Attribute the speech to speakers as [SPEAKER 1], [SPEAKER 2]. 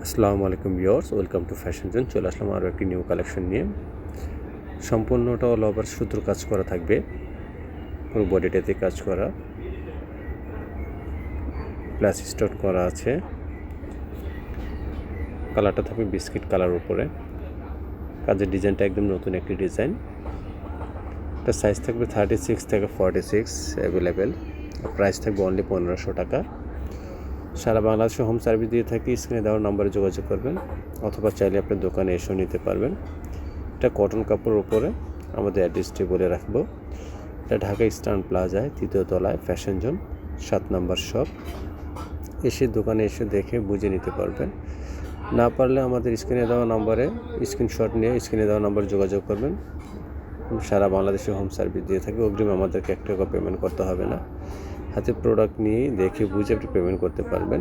[SPEAKER 1] আসসালামু আলাইকুম viewers, welcome to fashion zone. চলে আসলাম আরও একটি নিউ কালেকশন নিয়ে। সম্পূর্ণটা অল ওভার সুতোর কাজ করা থাকবে, পুরো বডিটাতে কাজ করা, প্লাস স্টোন করা আছে। কালারটা থাকবে বিস্কিট কালার উপরে। কাজের ডিজাইনটা একদম নতুন একটি ডিজাইন। এটা সাইজ থাকবে 36 থেকে 46 অ্যাভেলেবেল। প্রাইস থাকবে অনলি 1500 টাকা। সারা বাংলাদেশে হোম সার্ভিস দিয়ে থাকি। স্ক্রিনে দেওয়ার নম্বরে যোগাযোগ করবেন, অথবা চাইলে আপনার দোকানে এসেও নিতে পারবেন। এটা কটন কাপড়ের উপরে। আমাদের অ্যাড্রেসটি বলে রাখবো। এটা ঢাকা ইস্টার্ন প্লাজায় 3য় তলায় ফ্যাশন জোন 7 নম্বর শপ। এসে দোকানে এসে দেখে বুঝে নিতে পারবেন। না পারলে আমাদের স্ক্রিনে দেওয়া নম্বরে স্ক্রিনশট নিয়ে স্ক্রিনে দেওয়া নম্বরে যোগাযোগ করবেন। সারা বাংলাদেশে হোম সার্ভিস দিয়ে থাকি। অগ্রিম আমাদেরকে 1 টাকা পেমেন্ট করতে হবে না। হাতে প্রোডাক্ট নিয়ে দেখে বুঝে আপনি পেমেন্ট করতে পারবেন।